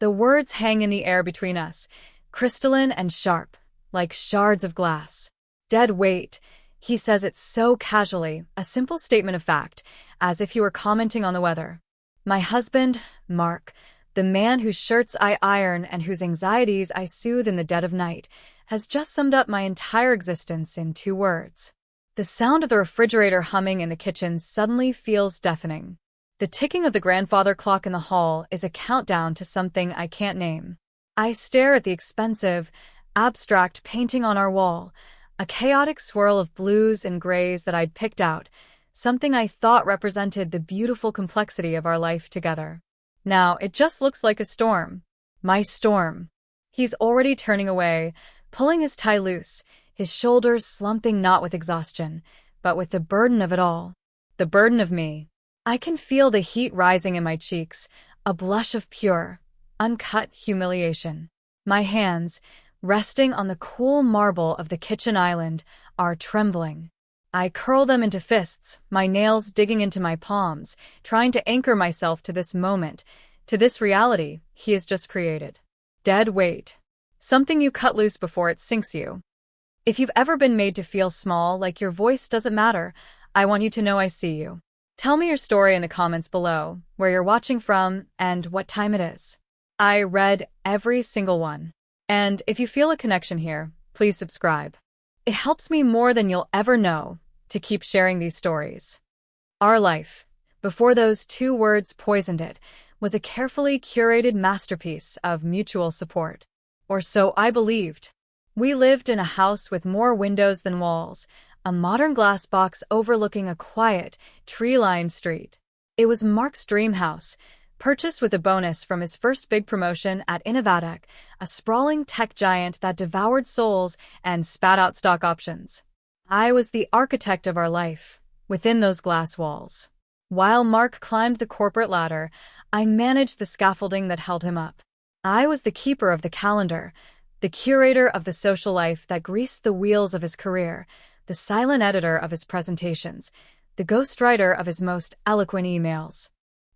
The words hang in the air between us, crystalline and sharp, like shards of glass. Dead weight. He says it so casually, a simple statement of fact, as if he were commenting on the weather. My husband, Mark, the man whose shirts I iron and whose anxieties I soothe in the dead of night, has just summed up my entire existence in 2 words. The sound of the refrigerator humming in the kitchen suddenly feels deafening. The ticking of the grandfather clock in the hall is a countdown to something I can't name. I stare at the expensive, abstract painting on our wall, a chaotic swirl of blues and grays that I'd picked out, something I thought represented the beautiful complexity of our life together. Now, it just looks like a storm. My storm. He's already turning away, pulling his tie loose, his shoulders slumping not with exhaustion, but with the burden of it all. The burden of me. I can feel the heat rising in my cheeks, a blush of pure, uncut humiliation. My hands, resting on the cool marble of the kitchen island, are trembling. I curl them into fists, my nails digging into my palms, trying to anchor myself to this moment, to this reality he has just created. Dead weight. Something you cut loose before it sinks you. If you've ever been made to feel small, like your voice doesn't matter, I want you to know I see you. Tell me your story in the comments below, where you're watching from, and what time it is. I read every single one. And if you feel a connection here, please subscribe. It helps me more than you'll ever know to keep sharing these stories. Our life, before those 2 words poisoned it, was a carefully curated masterpiece of mutual support. Or so I believed. We lived in a house with more windows than walls, a modern glass box overlooking a quiet, tree-lined street. It was Mark's dream house, purchased with a bonus from his first big promotion at Innovatec, a sprawling tech giant that devoured souls and spat out stock options. I was the architect of our life, within those glass walls. While Mark climbed the corporate ladder, I managed the scaffolding that held him up. I was the keeper of the calendar, the curator of the social life that greased the wheels of his career, the silent editor of his presentations, the ghostwriter of his most eloquent emails.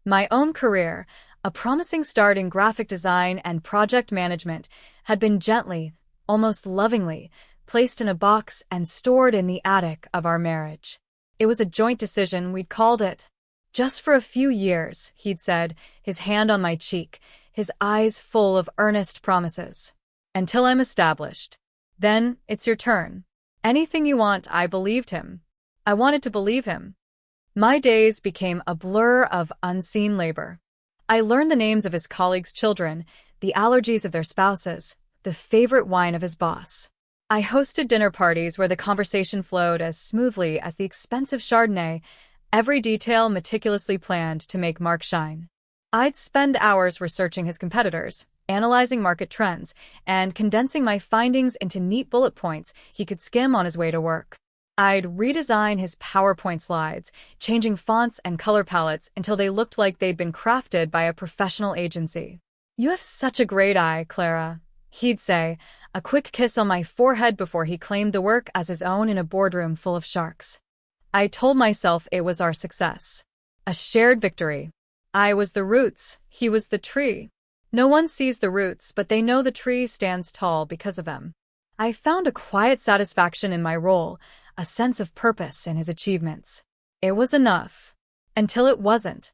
My own career, a promising start in graphic design and project management, had been gently, almost lovingly, placed in a box and stored in the attic of our marriage. It was a joint decision, we'd called it. Just for a few years, he'd said, his hand on my cheek, his eyes full of earnest promises. Until I'm established. Then, it's your turn. Anything you want, I believed him. I wanted to believe him. My days became a blur of unseen labor. I learned the names of his colleagues' children, the allergies of their spouses, the favorite wine of his boss. I hosted dinner parties where the conversation flowed as smoothly as the expensive Chardonnay, every detail meticulously planned to make Mark shine. I'd spend hours researching his competitors, analyzing market trends, and condensing my findings into neat bullet points he could skim on his way to work. I'd redesign his PowerPoint slides, changing fonts and color palettes until they looked like they'd been crafted by a professional agency. "You have such a great eye, Clara," he'd say, a quick kiss on my forehead before he claimed the work as his own in a boardroom full of sharks. I told myself it was our success. A shared victory. I was the roots, he was the tree. No one sees the roots, but they know the tree stands tall because of them. I found a quiet satisfaction in my role, a sense of purpose in his achievements. It was enough. Until it wasn't.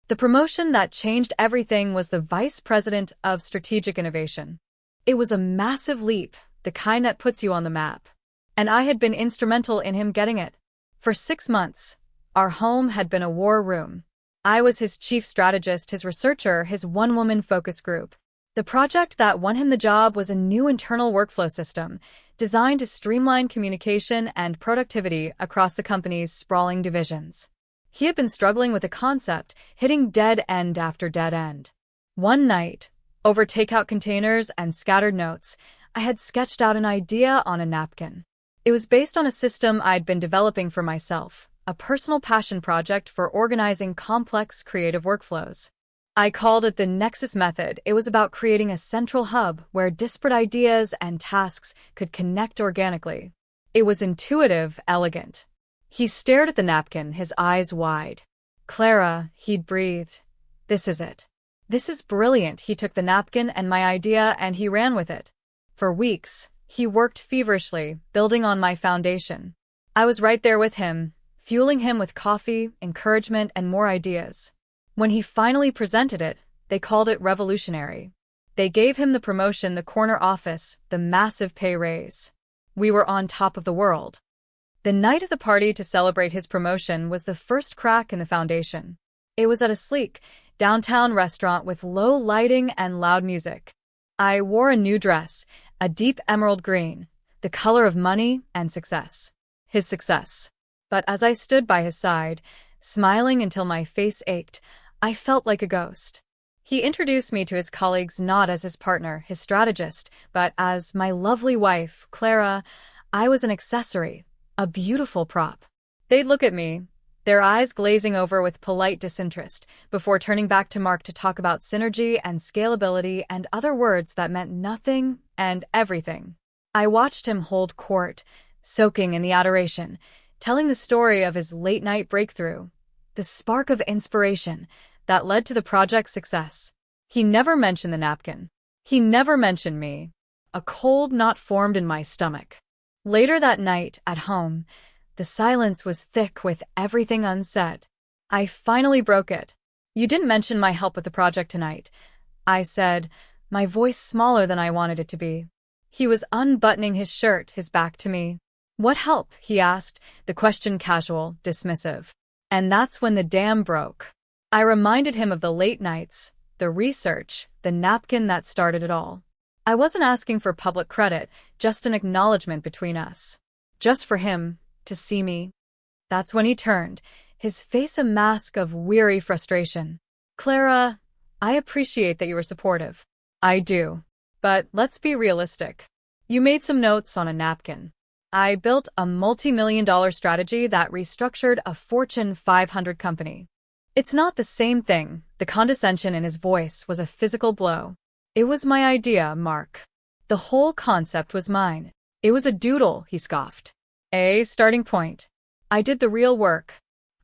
The promotion that changed everything was the Vice President of Strategic Innovation. It was a massive leap, the kind that puts you on the map. And I had been instrumental in him getting it. For 6 months, our home had been a war room. I was his chief strategist, his researcher, his one-woman focus group. The project that won him the job was a new internal workflow system designed to streamline communication and productivity across the company's sprawling divisions. He had been struggling with the concept, hitting dead end after dead end. One night, over takeout containers and scattered notes, I had sketched out an idea on a napkin. It was based on a system I'd been developing for myself, a personal passion project for organizing complex creative workflows. I called it the Nexus Method. It was about creating a central hub where disparate ideas and tasks could connect organically. It was intuitive, elegant. He stared at the napkin, his eyes wide. "Clara," he'd breathed. "This is it. This is brilliant. He took the napkin and my idea and he ran with it. For weeks, he worked feverishly, building on my foundation. I was right there with him, fueling him with coffee, encouragement, and more ideas. When he finally presented it, they called it revolutionary. They gave him the promotion, the corner office, the massive pay raise. We were on top of the world. The night of the party to celebrate his promotion was the first crack in the foundation. It was at a sleek, downtown restaurant with low lighting and loud music. I wore a new dress, a deep emerald green, the color of money and success. His success. But as I stood by his side, smiling until my face ached, I felt like a ghost. He introduced me to his colleagues not as his partner, his strategist, but as my lovely wife, Clara. I was an accessory. A beautiful prop. They'd look at me, their eyes glazing over with polite disinterest, before turning back to Mark to talk about synergy and scalability and other words that meant nothing and everything. I watched him hold court, soaking in the adoration, telling the story of his late-night breakthrough, the spark of inspiration that led to the project's success. He never mentioned the napkin. He never mentioned me. A cold knot formed in my stomach. Later that night, at home, the silence was thick with everything unsaid. I finally broke it. "You didn't mention my help with the project tonight," I said, my voice smaller than I wanted it to be. He was unbuttoning his shirt, his back to me. "What help?" he asked, the question casual, dismissive. And that's when the dam broke. I reminded him of the late nights, the research, the napkin that started it all. I wasn't asking for public credit, just an acknowledgement between us. Just for him to see me. That's when he turned, his face a mask of weary frustration. "Clara, I appreciate that you were supportive." "I do. But let's be realistic. You made some notes on a napkin. I built a multi-million-dollar strategy that restructured a Fortune 500 company. It's not the same thing." The condescension in his voice was a physical blow. "It was my idea, Mark. The whole concept was mine. It was a doodle," he scoffed. "A starting point. I did the real work.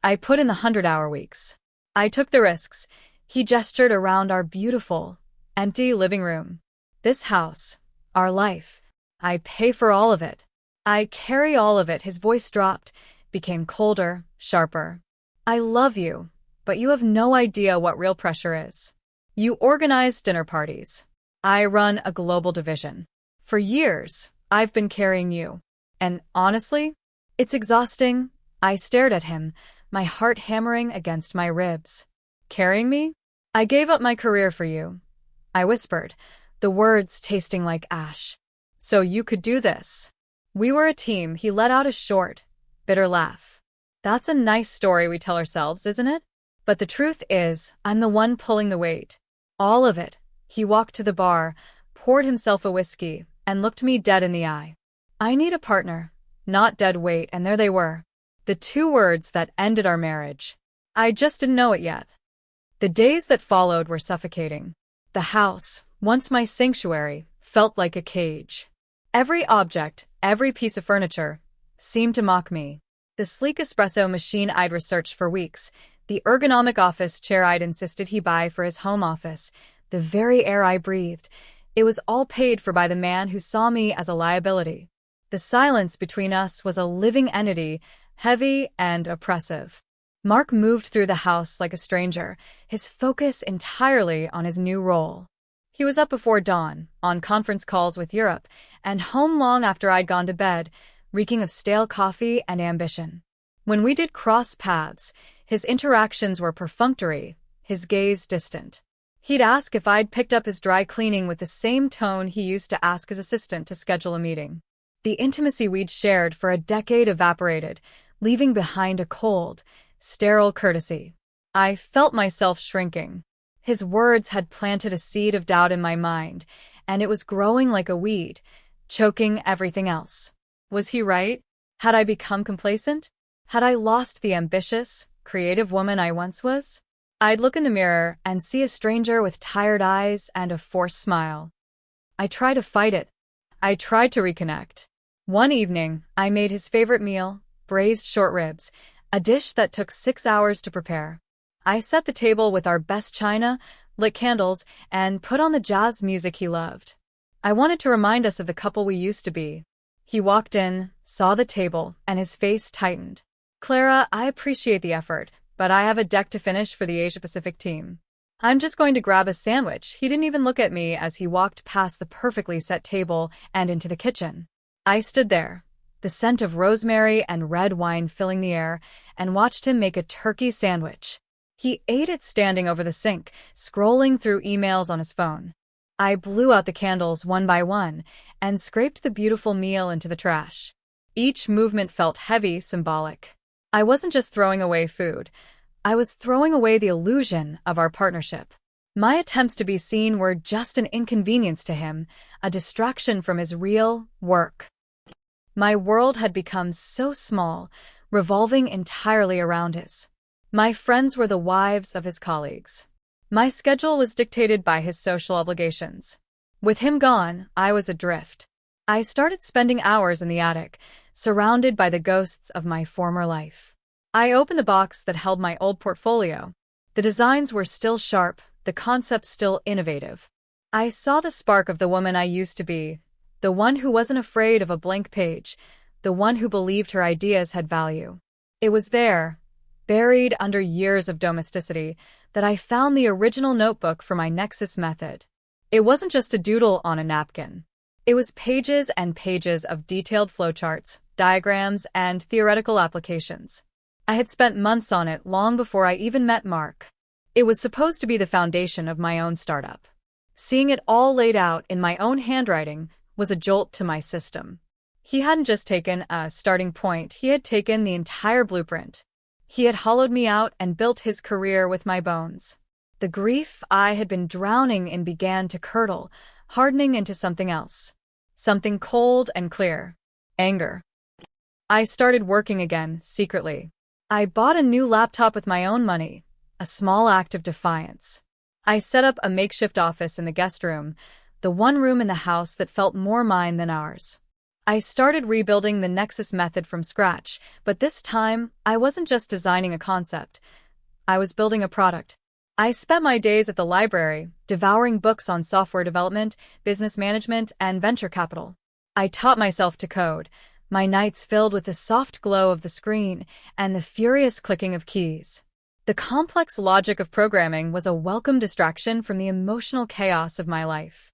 I put in the 100-hour weeks. I took the risks." He gestured around our beautiful, empty living room. "This house, our life. I pay for all of it. I carry all of it." His voice dropped, became colder, sharper. "I love you, but you have no idea what real pressure is. You organize dinner parties. I run a global division. For years, I've been carrying you. And honestly, it's exhausting." I stared at him, my heart hammering against my ribs. "Carrying me? I gave up my career for you," I whispered, the words tasting like ash. "So you could do this. We were a team." He let out a short, bitter laugh. "That's a nice story we tell ourselves, isn't it? But the truth is, I'm the one pulling the weight. All of it." He walked to the bar, poured himself a whiskey, and looked me dead in the eye. "I need a partner, not dead weight." And there they were. The two words that ended our marriage. I just didn't know it yet. The days that followed were suffocating. The house, once my sanctuary, felt like a cage. Every object, every piece of furniture, seemed to mock me. The sleek espresso machine I'd researched for weeks, the ergonomic office chair I'd insisted he buy for his home office, the very air I breathed, it was all paid for by the man who saw me as a liability. The silence between us was a living entity, heavy and oppressive. Mark moved through the house like a stranger, his focus entirely on his new role. He was up before dawn, on conference calls with Europe, and home long after I'd gone to bed, reeking of stale coffee and ambition. When we did cross paths, his interactions were perfunctory, his gaze distant. He'd ask if I'd picked up his dry cleaning with the same tone he used to ask his assistant to schedule a meeting. The intimacy we'd shared for a decade evaporated, leaving behind a cold, sterile courtesy. I felt myself shrinking. His words had planted a seed of doubt in my mind, and it was growing like a weed, choking everything else. Was he right? Had I become complacent? Had I lost the ambitious, creative woman I once was? I'd look in the mirror and see a stranger with tired eyes and a forced smile. I tried to fight it. I tried to reconnect. One evening, I made his favorite meal, braised short ribs, a dish that took 6 hours to prepare. I set the table with our best china, lit candles, and put on the jazz music he loved. I wanted to remind us of the couple we used to be. He walked in, saw the table, and his face tightened. "Clara, I appreciate the effort, but I have a deck to finish for the Asia-Pacific team. I'm just going to grab a sandwich." He didn't even look at me as he walked past the perfectly set table and into the kitchen. I stood there, the scent of rosemary and red wine filling the air, and watched him make a turkey sandwich. He ate it standing over the sink, scrolling through emails on his phone. I blew out the candles one by one and scraped the beautiful meal into the trash. Each movement felt heavy, symbolic. I wasn't just throwing away food. I was throwing away the illusion of our partnership. My attempts to be seen were just an inconvenience to him, a distraction from his real work. My world had become so small, revolving entirely around his. My friends were the wives of his colleagues. My schedule was dictated by his social obligations. With him gone, I was adrift. I started spending hours in the attic, surrounded by the ghosts of my former life. I opened the box that held my old portfolio. The designs were still sharp, the concepts still innovative. I saw the spark of the woman I used to be, the one who wasn't afraid of a blank page, the one who believed her ideas had value. It was there, buried under years of domesticity, that I found the original notebook for my Nexus method. It wasn't just a doodle on a napkin. It was pages and pages of detailed flowcharts, diagrams, and theoretical applications. I had spent months on it long before I even met Mark. It was supposed to be the foundation of my own startup. Seeing it all laid out in my own handwriting was a jolt to my system. He hadn't just taken a starting point, he had taken the entire blueprint. He had hollowed me out and built his career with my bones. The grief I had been drowning in began to curdle, hardening into something else. Something cold and clear. Anger. I started working again, secretly. I bought a new laptop with my own money, a small act of defiance. I set up a makeshift office in the guest room, the one room in the house that felt more mine than ours. I started rebuilding the Nexus method from scratch, but this time, I wasn't just designing a concept. I was building a product. I spent my days at the library, devouring books on software development, business management, and venture capital. I taught myself to code, my nights filled with the soft glow of the screen and the furious clicking of keys. The complex logic of programming was a welcome distraction from the emotional chaos of my life.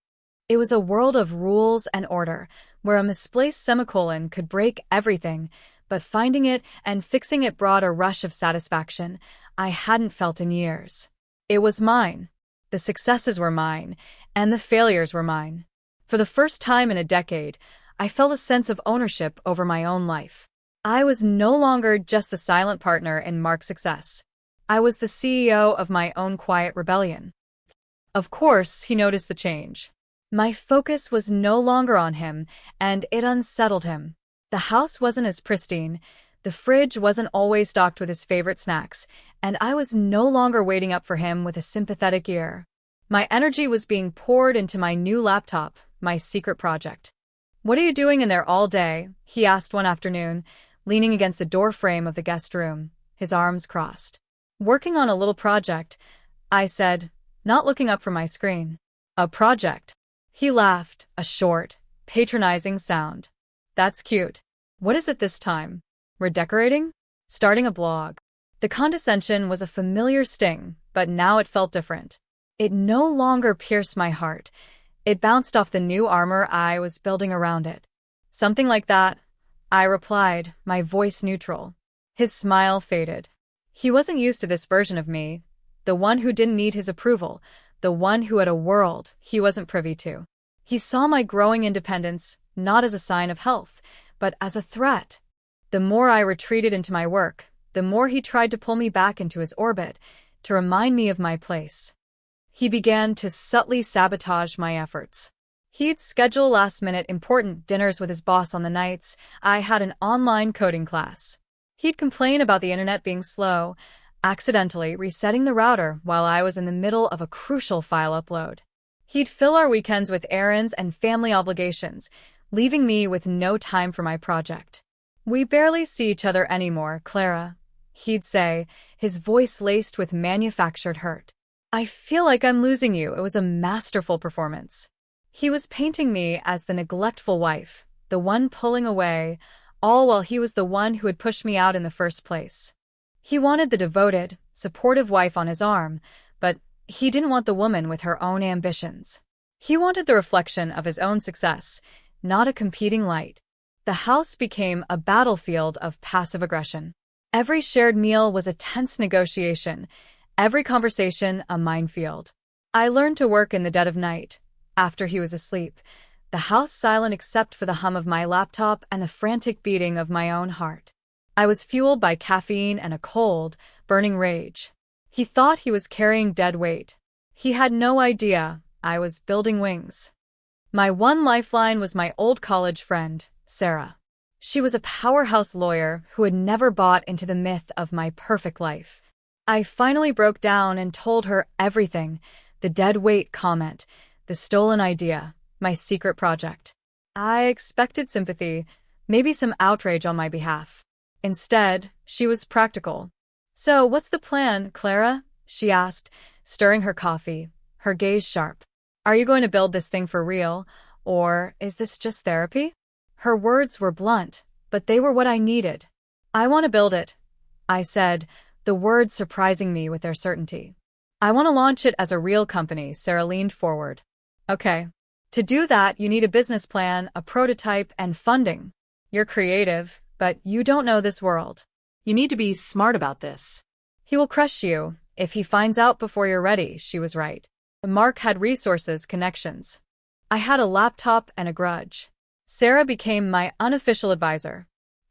It was a world of rules and order, where a misplaced semicolon could break everything, but finding it and fixing it brought a rush of satisfaction I hadn't felt in years. It was mine. The successes were mine, and the failures were mine. For the first time in a decade, I felt a sense of ownership over my own life. I was no longer just the silent partner in Mark's success. I was the CEO of my own quiet rebellion. Of course, he noticed the change. My focus was no longer on him, and it unsettled him. The house wasn't as pristine, the fridge wasn't always stocked with his favorite snacks, and I was no longer waiting up for him with a sympathetic ear. My energy was being poured into my new laptop, my secret project. "What are you doing in there all day?" he asked one afternoon, leaning against the doorframe of the guest room, his arms crossed. "Working on a little project," I said, not looking up from my screen. "A project?" He laughed, a short, patronizing sound. "That's cute. What is it this time? Redecorating? Starting a blog?" The condescension was a familiar sting, but now it felt different. It no longer pierced my heart. It bounced off the new armor I was building around it. "Something like that," I replied, my voice neutral. His smile faded. He wasn't used to this version of me, the one who didn't need his approval, the one who had a world he wasn't privy to. He saw my growing independence not as a sign of health, but as a threat. The more I retreated into my work, the more he tried to pull me back into his orbit, to remind me of my place. He began to subtly sabotage my efforts. He'd schedule last-minute important dinners with his boss on the nights I had an online coding class. He'd complain about the internet being slow, accidentally resetting the router while I was in the middle of a crucial file upload. He'd fill our weekends with errands and family obligations, leaving me with no time for my project. "We barely see each other anymore, Clara," he'd say, his voice laced with manufactured hurt. I feel like I'm losing you. It was a masterful performance. He was painting me as the neglectful wife, the one pulling away, all while he was the one who had pushed me out in the first place. He wanted the devoted, supportive wife on his arm, but he didn't want the woman with her own ambitions. He wanted the reflection of his own success, not a competing light. The house became a battlefield of passive aggression. Every shared meal was a tense negotiation, every conversation a minefield. I learned to work in the dead of night, after he was asleep, the house silent except for the hum of my laptop and the frantic beating of my own heart. I was fueled by caffeine and a cold, burning rage. He thought he was carrying dead weight. He had no idea I was building wings. My one lifeline was my old college friend, Sarah. She was a powerhouse lawyer who had never bought into the myth of my perfect life. I finally broke down and told her everything, the dead weight comment, the stolen idea, my secret project. I expected sympathy, maybe some outrage on my behalf. Instead, she was practical. "So, what's the plan, Clara?" she asked, stirring her coffee, her gaze sharp. "Are you going to build this thing for real, or is this just therapy?" Her words were blunt, but they were what I needed. "I want to build it," I said, the words surprising me with their certainty. "I want to launch it as a real company," Sarah leaned forward. "Okay. To do that, you need a business plan, a prototype, and funding. You're creative, but you don't know this world. You need to be smart about this." "He will crush you if he finds out before you're ready," she was right. Mark had resources, connections. I had a laptop and a grudge. Sarah became my unofficial advisor.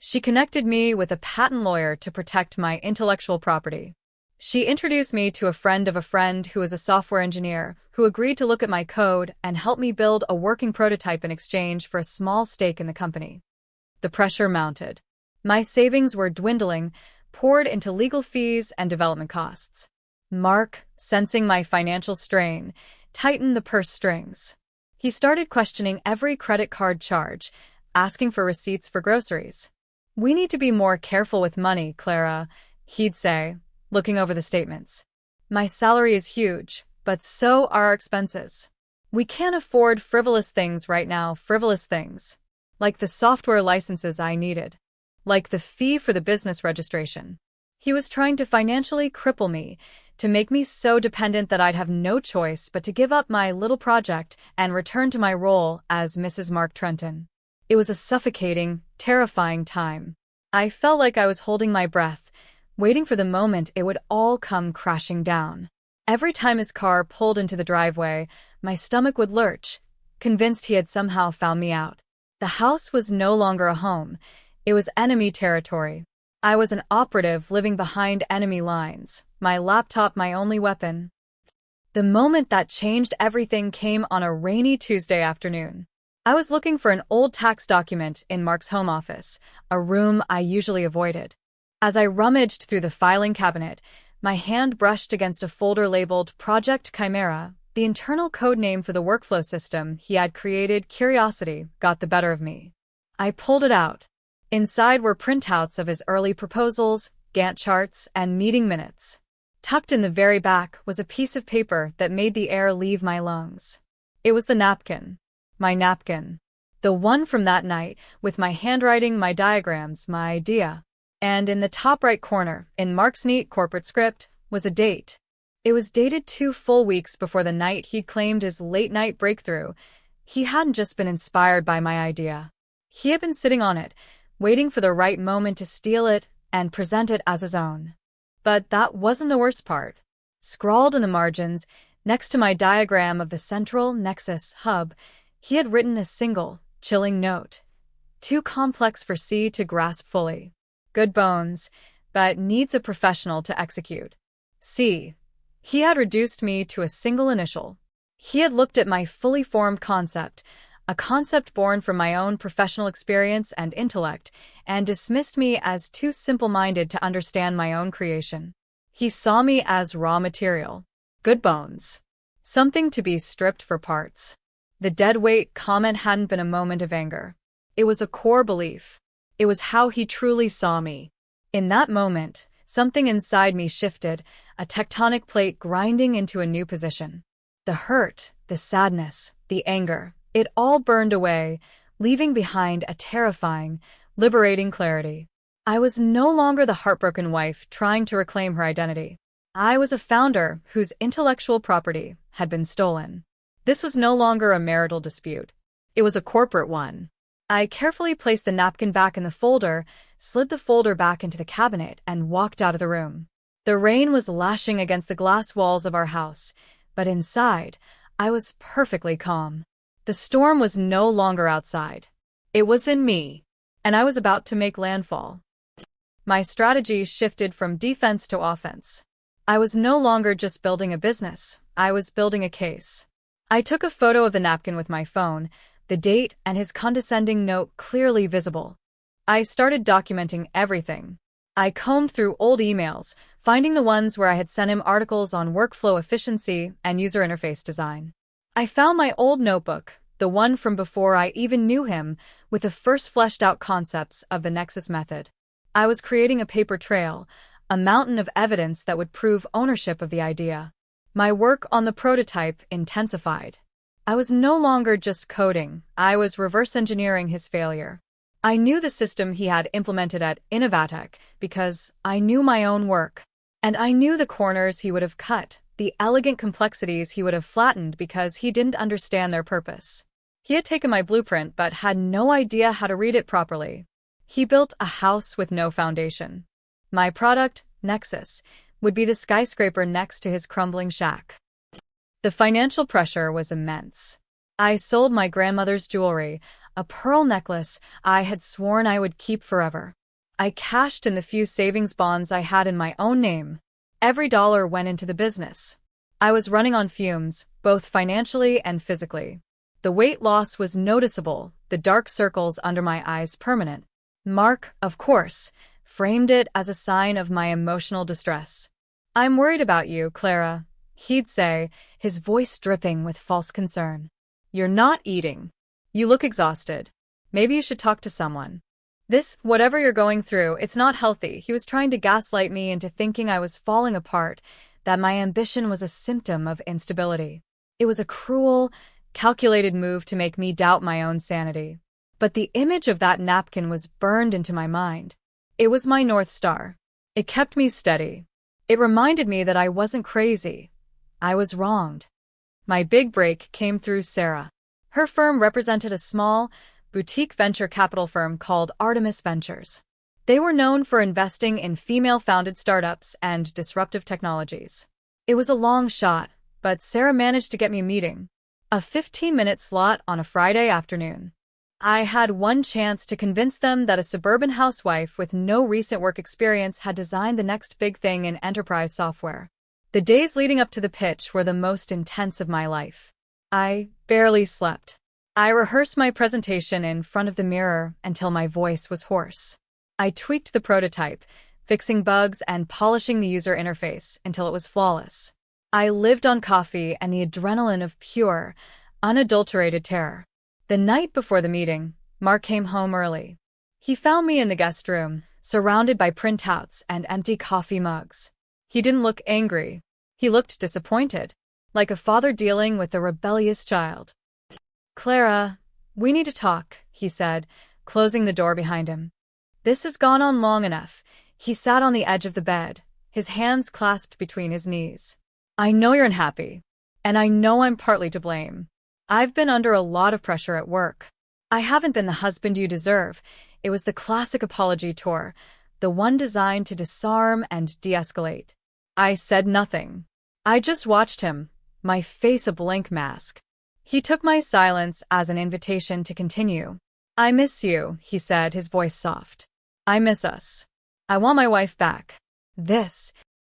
She connected me with a patent lawyer to protect my intellectual property. She introduced me to a friend of a friend who was a software engineer who agreed to look at my code and help me build a working prototype in exchange for a small stake in the company. The pressure mounted. My savings were dwindling, poured into legal fees and development costs. Mark, sensing my financial strain, tightened the purse strings. He started questioning every credit card charge, asking for receipts for groceries. "We need to be more careful with money, Clara," he'd say, looking over the statements. "My salary is huge, but so are our expenses. We can't afford frivolous things right now, frivolous things. Like the software licenses I needed. Like the fee for the business registration." He was trying to financially cripple me, to make me so dependent that I'd have no choice but to give up my little project and return to my role as Mrs. Mark Trenton. It was a suffocating, terrifying time. I felt like I was holding my breath, waiting for the moment it would all come crashing down. Every time his car pulled into the driveway, my stomach would lurch, convinced he had somehow found me out. The house was no longer a home. It was enemy territory. I was an operative living behind enemy lines, my laptop my only weapon. The moment that changed everything came on a rainy Tuesday afternoon. I was looking for an old tax document in Mark's home office, a room I usually avoided. As I rummaged through the filing cabinet, my hand brushed against a folder labeled Project Chimera, the internal code name for the workflow system he had created. Curiosity got the better of me. I pulled it out. Inside were printouts of his early proposals, Gantt charts, and meeting minutes. Tucked in the very back was a piece of paper that made the air leave my lungs. It was the napkin. My napkin. The one from that night, with my handwriting, my diagrams, my idea. And in the top right corner, in Mark's neat corporate script, was a date. It was dated 2 full weeks before the night he'd claimed his late-night breakthrough. He hadn't just been inspired by my idea. He had been sitting on it, waiting for the right moment to steal it and present it as his own. But that wasn't the worst part. Scrawled in the margins, next to my diagram of the central nexus hub, he had written a single, chilling note. Too complex for C to grasp fully. Good bones, but needs a professional to execute. C. He had reduced me to a single initial. He had looked at my fully formed concept, a concept born from my own professional experience and intellect, and dismissed me as too simple-minded to understand my own creation. He saw me as raw material. Good bones. Something to be stripped for parts. The dead weight comment hadn't been a moment of anger. It was a core belief. It was how he truly saw me. In that moment, something inside me shifted, a tectonic plate grinding into a new position. The hurt, the sadness, the anger, it all burned away, leaving behind a terrifying, liberating clarity. I was no longer the heartbroken wife trying to reclaim her identity. I was a founder whose intellectual property had been stolen. This was no longer a marital dispute. It was a corporate one. I carefully placed the napkin back in the folder, slid the folder back into the cabinet, and walked out of the room. The rain was lashing against the glass walls of our house, but inside, I was perfectly calm. The storm was no longer outside. It was in me, and I was about to make landfall. My strategy shifted from defense to offense. I was no longer just building a business, I was building a case. I took a photo of the napkin with my phone, the date and his condescending note clearly visible. I started documenting everything. I combed through old emails, finding the ones where I had sent him articles on workflow efficiency and user interface design. I found my old notebook, the one from before I even knew him, with the first fleshed-out concepts of the Nexus method. I was creating a paper trail, a mountain of evidence that would prove ownership of the idea. My work on the prototype intensified. I was no longer just coding, I was reverse engineering his failure. I knew the system he had implemented at Innovatech because I knew my own work. And I knew the corners he would have cut, the elegant complexities he would have flattened because he didn't understand their purpose. He had taken my blueprint but had no idea how to read it properly. He built a house with no foundation. My product, Nexus, would be the skyscraper next to his crumbling shack. The financial pressure was immense. I sold my grandmother's jewelry, a pearl necklace I had sworn I would keep forever. I cashed in the few savings bonds I had in my own name. Every dollar went into the business. I was running on fumes, both financially and physically. The weight loss was noticeable, the dark circles under my eyes permanent. Mark, of course, framed it as a sign of my emotional distress. "I'm worried about you, Clara," he'd say, his voice dripping with false concern. "You're not eating. You look exhausted. Maybe you should talk to someone. Whatever you're going through, it's not healthy." He was trying to gaslight me into thinking I was falling apart, that my ambition was a symptom of instability. It was a cruel, calculated move to make me doubt my own sanity. But the image of that napkin was burned into my mind. It was my North Star. It kept me steady. It reminded me that I wasn't crazy. I was wronged. My big break came through Sarah. Her firm represented a small, boutique venture capital firm called Artemis Ventures. They were known for investing in female-founded startups and disruptive technologies. It was a long shot, but Sarah managed to get me a meeting. A 15-minute slot on a Friday afternoon. I had one chance to convince them that a suburban housewife with no recent work experience had designed the next big thing in enterprise software. The days leading up to the pitch were the most intense of my life. I barely slept. I rehearsed my presentation in front of the mirror until my voice was hoarse. I tweaked the prototype, fixing bugs and polishing the user interface until it was flawless. I lived on coffee and the adrenaline of pure, unadulterated terror. The night before the meeting, Mark came home early. He found me in the guest room, surrounded by printouts and empty coffee mugs. He didn't look angry. He looked disappointed, like a father dealing with a rebellious child. "Clara, we need to talk," he said, closing the door behind him. "This has gone on long enough." He sat on the edge of the bed, his hands clasped between his knees. "I know you're unhappy, and I know I'm partly to blame. I've been under a lot of pressure at work. I haven't been the husband you deserve." It was the classic apology tour, the one designed to disarm and de-escalate. I said nothing. I just watched him, my face a blank mask. He took my silence as an invitation to continue. "I miss you," he said, his voice soft. "I miss us. I want my wife back.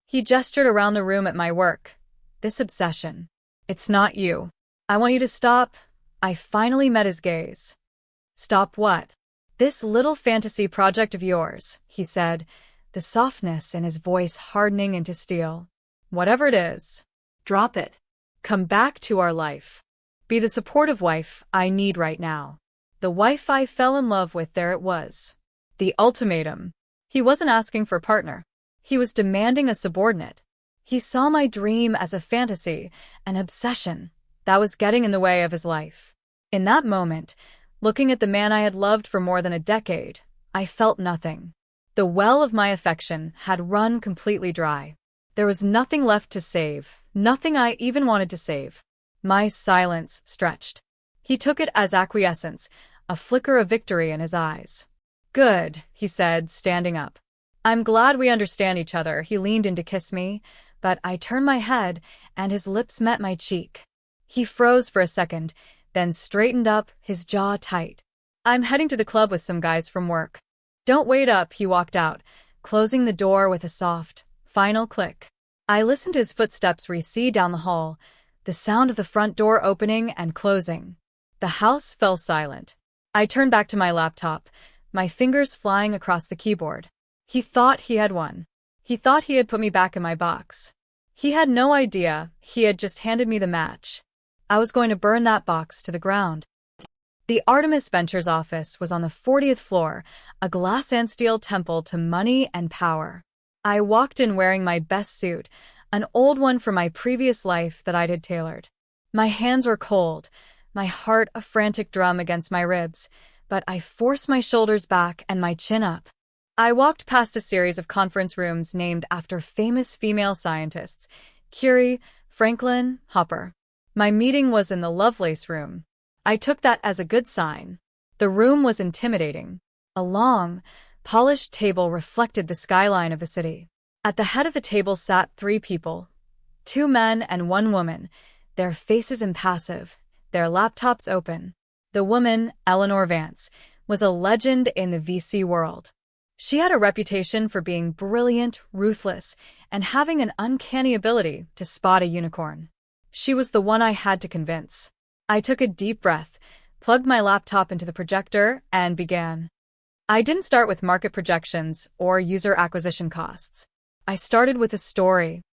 He gestured around the room at my work. "This obsession. It's not you. I want you to stop." I finally met his gaze. "Stop what?" "This little fantasy project of yours," he said, the softness in his voice hardening into steel. "Whatever it is, drop it. Come back to our life. Be the supportive wife I need right now. The wife I fell in love with." There it was. The ultimatum. He wasn't asking for a partner. He was demanding a subordinate. He saw my dream as a fantasy, an obsession that was getting in the way of his life. In that moment, looking at the man I had loved for more than a decade, I felt nothing. The well of my affection had run completely dry. There was nothing left to save, nothing I even wanted to save. My silence stretched. He took it as acquiescence, a flicker of victory in his eyes. "Good," he said, standing up. "I'm glad we understand each other." He leaned in to kiss me, but I turned my head, and his lips met my cheek. He froze for a second, then straightened up, his jaw tight. "I'm heading to the club with some guys from work." "Don't wait up," he walked out, closing the door with a soft, final click. I listened to his footsteps recede down the hall, the sound of the front door opening and closing. The house fell silent. I turned back to my laptop, my fingers flying across the keyboard. He thought he had won. He thought he had put me back in my box. He had no idea he had just handed me the match. I was going to burn that box to the ground. The Artemis Ventures office was on the 40th floor, a glass and steel temple to money and power. I walked in wearing my best suit, an old one from my previous life that I'd had tailored. My hands were cold, my heart a frantic drum against my ribs, but I forced my shoulders back and my chin up. I walked past a series of conference rooms named after famous female scientists: Curie, Franklin, Hopper. My meeting was in the Lovelace room. I took that as a good sign. The room was intimidating. A long, polished table reflected the skyline of the city. At the head of the table sat 3 people, 2 men and 1 woman, their faces impassive, their laptops open. The woman, Eleanor Vance, was a legend in the VC world. She had a reputation for being brilliant, ruthless, and having an uncanny ability to spot a unicorn. She was the one I had to convince. I took a deep breath, plugged my laptop into the projector, and began. I didn't start with market projections or user acquisition costs. I started with a story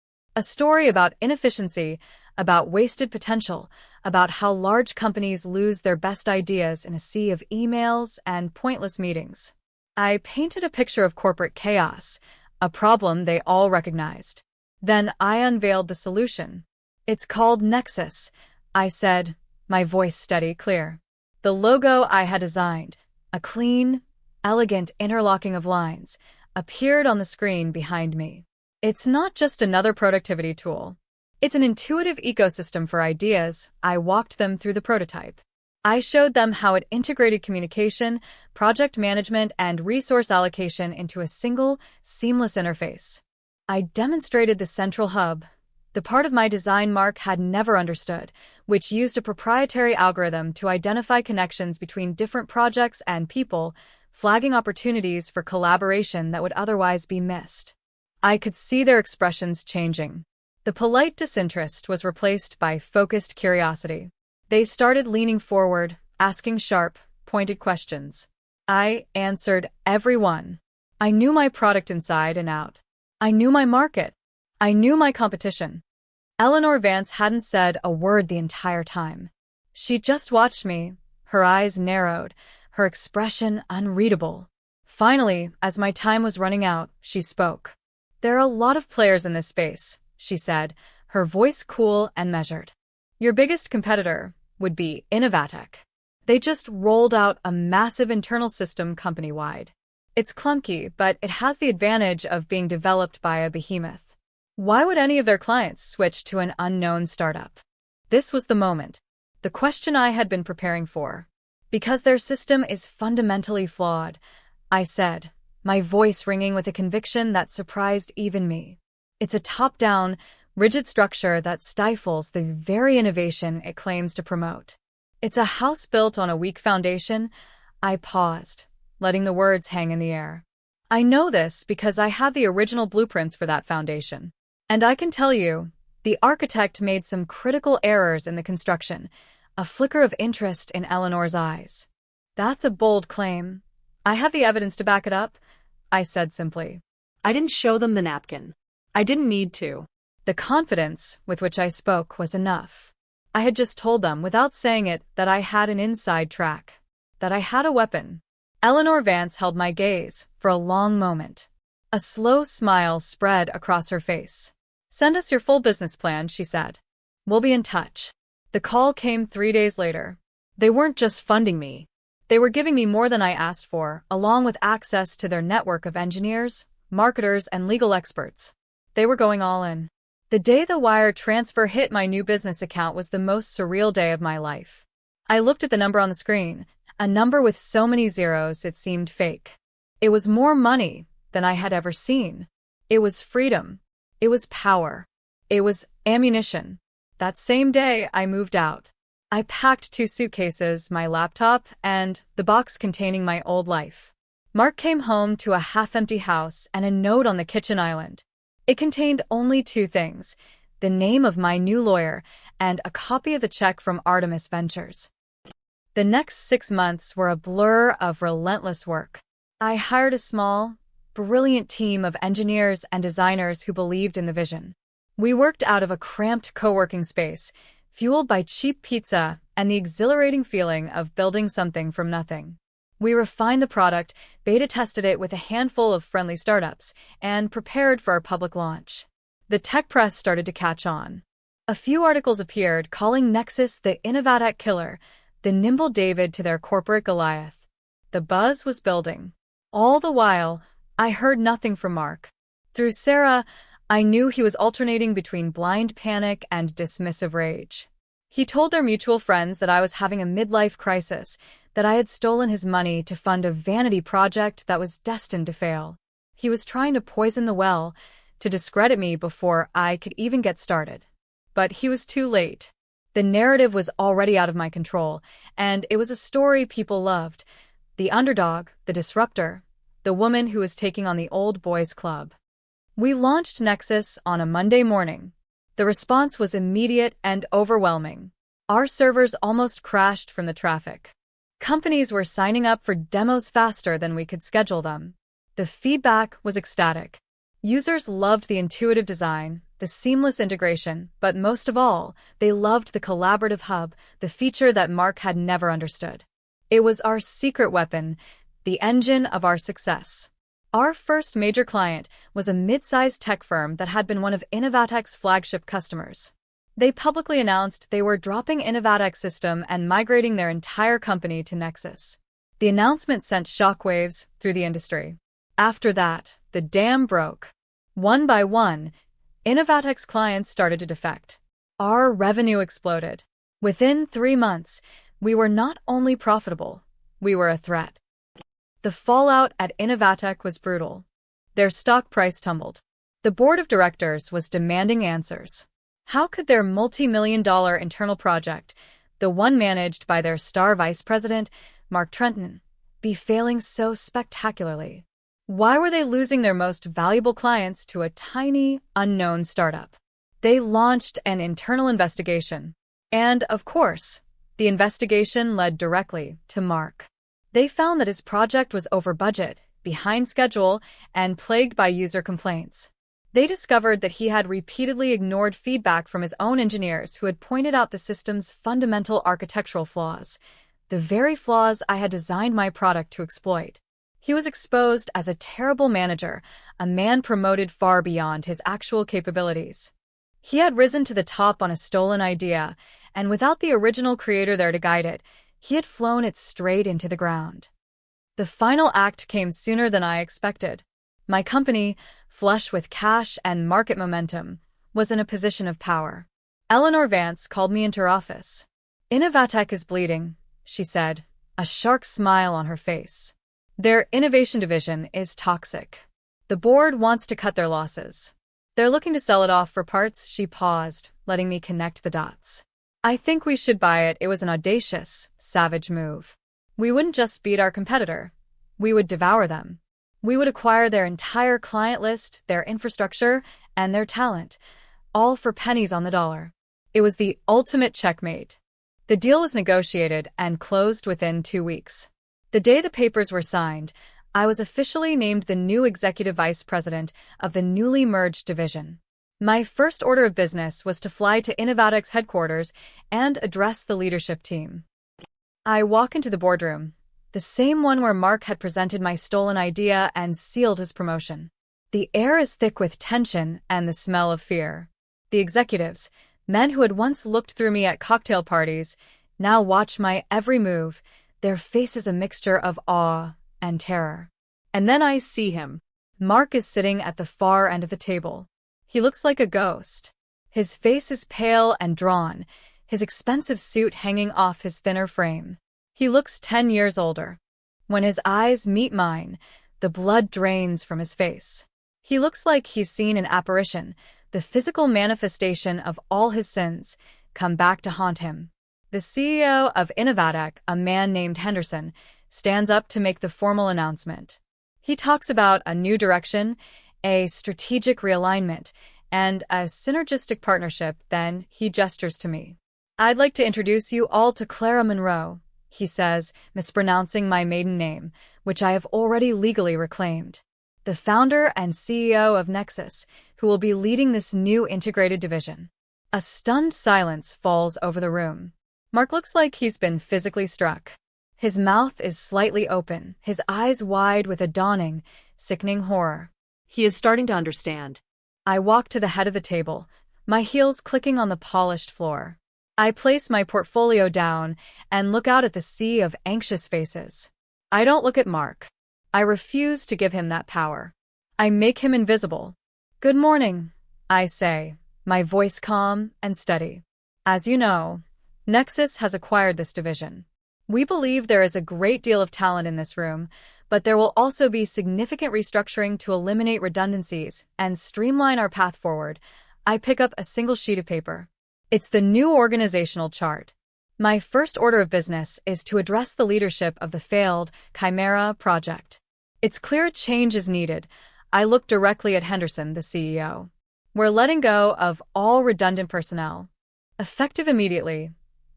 about inefficiency, about wasted potential, about how large companies lose their best ideas in a sea of emails and pointless meetings. I painted a picture of corporate chaos, a problem they all recognized. Then I unveiled the solution. "It's called Nexus," I said, my voice steady, clear. The logo I had designed, a clean, elegant interlocking of lines, appeared on the screen behind me. "It's not just another productivity tool. It's an intuitive ecosystem for ideas." I walked them through the prototype. I showed them how it integrated communication, project management, and resource allocation into a single, seamless interface. I demonstrated the central hub, the part of my design Mark had never understood, which used a proprietary algorithm to identify connections between different projects and people, flagging opportunities for collaboration that would otherwise be missed. I could see their expressions changing. The polite disinterest was replaced by focused curiosity. They started leaning forward, asking sharp, pointed questions. I answered every one. I knew my product inside and out. I knew my market. I knew my competition. Eleanor Vance hadn't said a word the entire time. She just watched me, her eyes narrowed, her expression unreadable. Finally, as my time was running out, she spoke. "There are a lot of players in this space," she said, her voice cool and measured. "Your biggest competitor would be Innovatech. They just rolled out a massive internal system company-wide. It's clunky, but it has the advantage of being developed by a behemoth. Why would any of their clients switch to an unknown startup?" This was the moment, the question I had been preparing for. "Because their system is fundamentally flawed," I said, my voice ringing with a conviction that surprised even me. "It's a top-down, rigid structure that stifles the very innovation it claims to promote. It's a house built on a weak foundation." I paused, letting the words hang in the air. "I know this because I have the original blueprints for that foundation. And I can tell you, the architect made some critical errors in the construction." A flicker of interest in Eleanor's eyes. "That's a bold claim. I have the evidence to back it up," I said simply. I didn't show them the napkin. I didn't need to. The confidence with which I spoke was enough. I had just told them, without saying it, that I had an inside track, that I had a weapon. Eleanor Vance held my gaze for a long moment. A slow smile spread across her face. "Send us your full business plan," she said. "We'll be in touch." The call came 3 days later. They weren't just funding me. They were giving me more than I asked for, along with access to their network of engineers, marketers, and legal experts. They were going all in. The day the wire transfer hit my new business account was the most surreal day of my life. I looked at the number on the screen, a number with so many zeros it seemed fake. It was more money than I had ever seen. It was freedom. It was power. It was ammunition. That same day, I moved out. I packed 2 suitcases, my laptop, and the box containing my old life. Mark came home to a half-empty house and a note on the kitchen island. It contained only 2 things: the name of my new lawyer and a copy of the check from Artemis Ventures. The next 6 months were a blur of relentless work. I hired a small, brilliant team of engineers and designers who believed in the vision. We worked out of a cramped co-working space, fueled by cheap pizza and the exhilarating feeling of building something from nothing. We refined the product, beta tested it with a handful of friendly startups, and prepared for our public launch. The tech press started to catch on. A few articles appeared calling Nexus the Innovatech killer, the nimble David to their corporate Goliath. The buzz was building. All the while, I heard nothing from Mark. Through Sarah, I knew he was alternating between blind panic and dismissive rage. He told their mutual friends that I was having a midlife crisis, that I had stolen his money to fund a vanity project that was destined to fail. He was trying to poison the well, to discredit me before I could even get started. But he was too late. The narrative was already out of my control, and it was a story people loved: the underdog, the disruptor, the woman who was taking on the old boys club. We launched Nexus on a Monday morning. The response was immediate and overwhelming. Our servers almost crashed from the traffic. Companies were signing up for demos faster than we could schedule them. The feedback was ecstatic. Users loved the intuitive design, the seamless integration, but most of all, they loved the collaborative hub, the feature that Mark had never understood. It was our secret weapon, the engine of our success. Our first major client was a mid-sized tech firm that had been one of Innovatech's flagship customers. They publicly announced they were dropping Innovatech's system and migrating their entire company to Nexus. The announcement sent shockwaves through the industry. After that, the dam broke. One by one, Innovatech's clients started to defect. Our revenue exploded. Within 3 months, we were not only profitable, we were a threat. The fallout at Innovatech was brutal. Their stock price tumbled. The board of directors was demanding answers. How could their multi-million-dollar internal project, the one managed by their star vice president, Mark Trenton, be failing so spectacularly? Why were they losing their most valuable clients to a tiny, unknown startup? They launched an internal investigation. And, of course, the investigation led directly to Mark. They found that his project was over budget, behind schedule, and plagued by user complaints. They discovered that he had repeatedly ignored feedback from his own engineers who had pointed out the system's fundamental architectural flaws, the very flaws I had designed my product to exploit. He was exposed as a terrible manager, a man promoted far beyond his actual capabilities. He had risen to the top on a stolen idea, and without the original creator there to guide it, he had flown it straight into the ground. The final act came sooner than I expected. My company, flush with cash and market momentum, was in a position of power. Eleanor Vance called me into her office. "Innovatech is bleeding," she said, a shark smile on her face. "Their innovation division is toxic. The board wants to cut their losses. They're looking to sell it off for parts." She paused, letting me connect the dots. "I think we should buy it." It was an audacious, savage move. We wouldn't just beat our competitor. We would devour them. We would acquire their entire client list, their infrastructure, and their talent, all for pennies on the dollar. It was the ultimate checkmate. The deal was negotiated and closed within 2 weeks. The day the papers were signed, I was officially named the new executive vice president of the newly merged division. My first order of business was to fly to Innovatech's headquarters and address the leadership team. I walk into the boardroom, the same one where Mark had presented my stolen idea and sealed his promotion. The air is thick with tension and the smell of fear. The executives, men who had once looked through me at cocktail parties, now watch my every move, their faces a mixture of awe and terror. And then I see him. Mark is sitting at the far end of the table. He looks like a ghost. His face is pale and drawn, his expensive suit hanging off his thinner frame. He looks 10 years older. When his eyes meet mine, the blood drains from his face. He looks like he's seen an apparition, the physical manifestation of all his sins, come back to haunt him. The CEO of Innovatec, a man named Henderson, stands up to make the formal announcement. He talks about a new direction, a strategic realignment, and a synergistic partnership. Then he gestures to me. "I'd like to introduce you all to Clara Monroe," he says, mispronouncing my maiden name, which I have already legally reclaimed. "The founder and CEO of Nexus, who will be leading this new integrated division." A stunned silence falls over the room. Mark looks like he's been physically struck. His mouth is slightly open, his eyes wide with a dawning, sickening horror. He is starting to understand. I walk to the head of the table, my heels clicking on the polished floor. I place my portfolio down and look out at the sea of anxious faces. I don't look at Mark. I refuse to give him that power. I make him invisible. "Good morning," I say, my voice calm and steady. "As you know, Nexus has acquired this division. We believe there is a great deal of talent in this room, but there will also be significant restructuring to eliminate redundancies and streamline our path forward." I pick up a single sheet of paper. It's the new organizational chart. My first order of business is to address the leadership of the failed Chimera project. It's clear change is needed. I look directly at Henderson, the CEO. "We're letting go of all redundant personnel, effective immediately."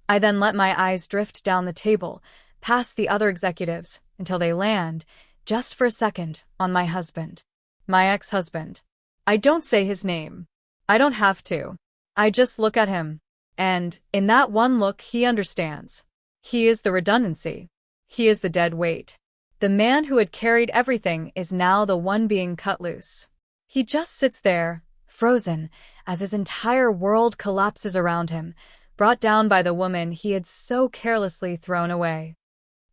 I then let my eyes drift down the table, past the other executives, until they land, just for a second, on my husband. My ex-husband. I don't say his name. I don't have to. I just look at him. And, in that one look, he understands. He is the redundancy. He is the dead weight. The man who had carried everything is now the one being cut loose. He just sits there, frozen, as his entire world collapses around him, brought down by the woman he had so carelessly thrown away.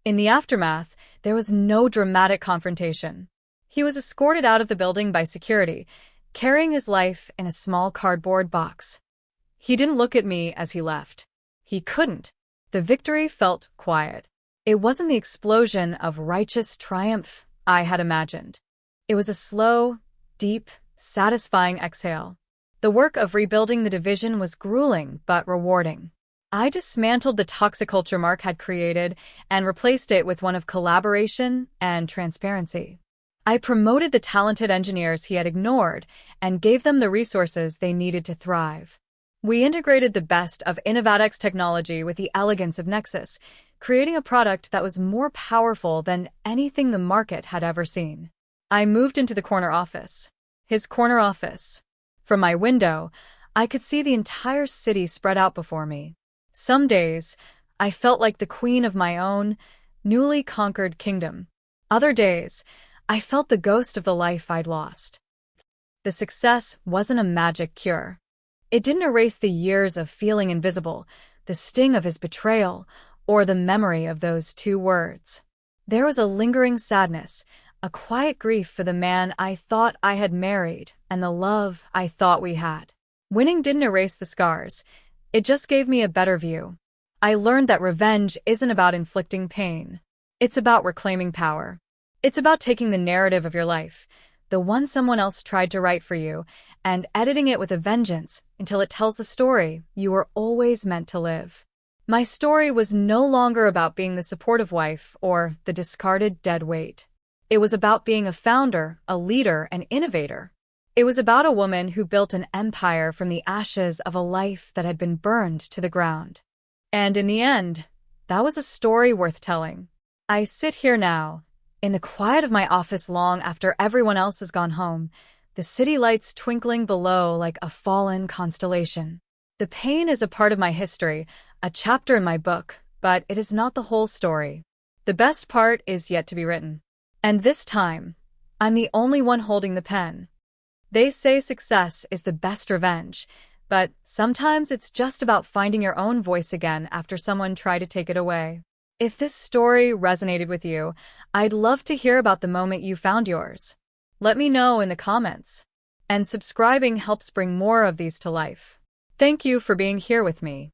In the aftermath, there was no dramatic confrontation. He was escorted out of the building by security, carrying his life in a small cardboard box. He didn't look at me as he left. He couldn't. The victory felt quiet. It wasn't the explosion of righteous triumph I had imagined. It was a slow, deep, satisfying exhale. The work of rebuilding the division was grueling but rewarding. I dismantled the toxic culture Mark had created and replaced it with one of collaboration and transparency. I promoted the talented engineers he had ignored and gave them the resources they needed to thrive. We integrated the best of Innovatec's technology with the elegance of Nexus, creating a product that was more powerful than anything the market had ever seen. I moved into the corner office. His corner office. From my window, I could see the entire city spread out before me. Some days, I felt like the queen of my own, newly conquered kingdom. Other days, I felt the ghost of the life I'd lost. The success wasn't a magic cure. It didn't erase the years of feeling invisible, the sting of his betrayal, or the memory of those 2 words. There was a lingering sadness, a quiet grief for the man I thought I had married and the love I thought we had. Winning didn't erase the scars. It just gave me a better view. I learned that revenge isn't about inflicting pain. It's about reclaiming power. It's about taking the narrative of your life, the one someone else tried to write for you, and editing it with a vengeance until it tells the story you were always meant to live. My story was no longer about being the supportive wife or the discarded dead weight. It was about being a founder, a leader, an innovator. It was about a woman who built an empire from the ashes of a life that had been burned to the ground. And in the end, that was a story worth telling. I sit here now, in the quiet of my office long after everyone else has gone home, the city lights twinkling below like a fallen constellation. The pain is a part of my history, a chapter in my book, but it is not the whole story. The best part is yet to be written. And this time, I'm the only one holding the pen. They say success is the best revenge, but sometimes it's just about finding your own voice again after someone tried to take it away. If this story resonated with you, I'd love to hear about the moment you found yours. Let me know in the comments. And subscribing helps bring more of these to life. Thank you for being here with me.